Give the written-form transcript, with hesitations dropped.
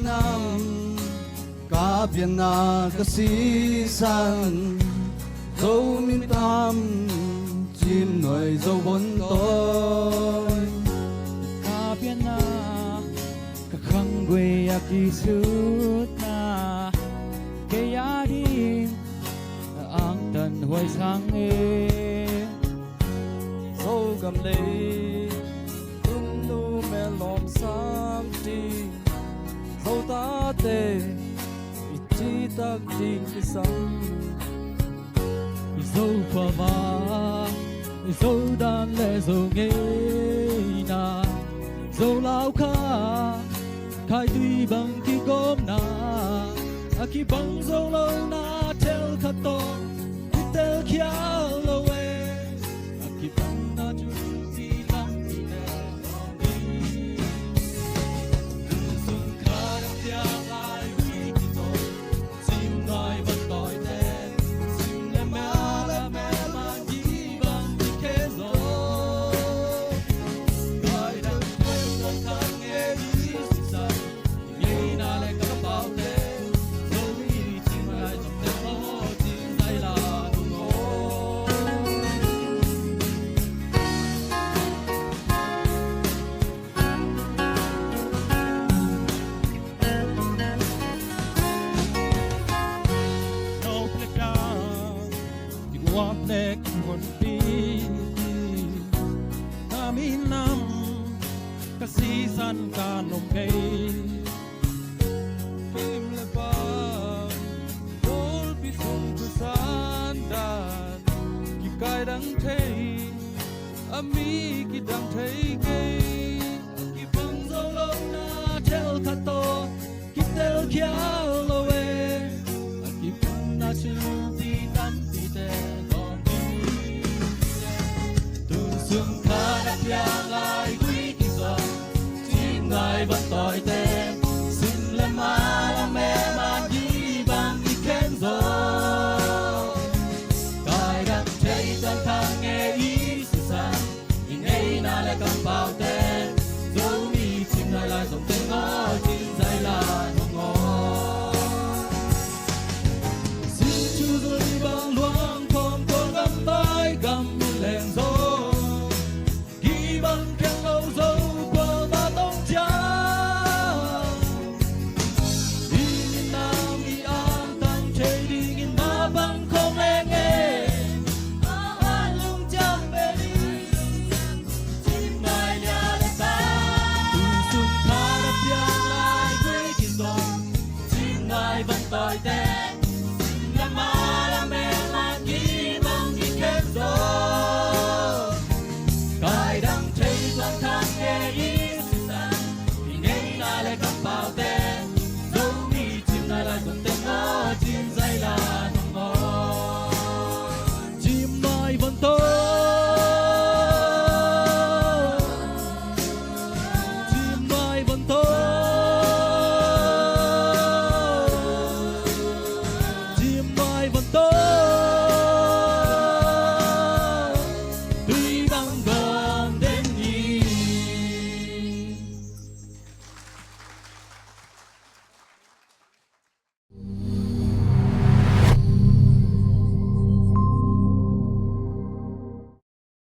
nam cả biển na cả sĩ san dấu min tam chim nổi dấu bốn tôi cả biển na cả khăng quê ya kỳ sút na cái ya đi ang tần hoài sang e dấu cầm lấy tung nu mẹ lom sam ti dấu ta tê chỉ tắc tin cái sam dấu phà va dấu đan lệ dấu nghe na dấu lao kha khai tuy bằng khi gom na khi bằng dấu lâu na theo khát to khi theo kia lâu khi bằng na chú đi làm đi nè đi sung khá đam tiếng ai uy kỳ tôi xin nói vẫn tội tên xin lẽ mẹ mà chỉ bằng đi khe rồi ai đang quên một tháng nghe đi xin say nghe na lại cả bao tên rồi chỉ lại trong tiếng nó chỉ say là đúng không no plek down you want neck on feet kami nam kasi san kanong kay kim le ba dol bi sung tu san dan ki kai dang thei ami ki dang thei ke ki bang zo lo na tel kha to ki tel kya lo we ki bang na chu ti tam ti te don ti tu sung kha na pya lai quy ki zo tim ngai vẫn tội tên xin la mẹ mà đi bằng đi khen rồi cài đặt thấy tân thang nghe ý sự sang nhìn ấy na lại cầm bao tên dấu mi chim lại lại dòng tên ngõ chim dài là không ngó xin chú rồi bằng luang không còn găm tay găm lèn gió khi bằng khen lâu dấu qua ba tông cha đi nghìn nam đi an tăng chơi đi nghìn ba bằng không nghe nghe lung chăm về đi chim ngài nhà lên ta tu sung tha đập giang lại quê kiên dòng chim ngài vẫn tội tên la mẹ là kỹ bằng đi kém rồi cài đăng thấy toàn tha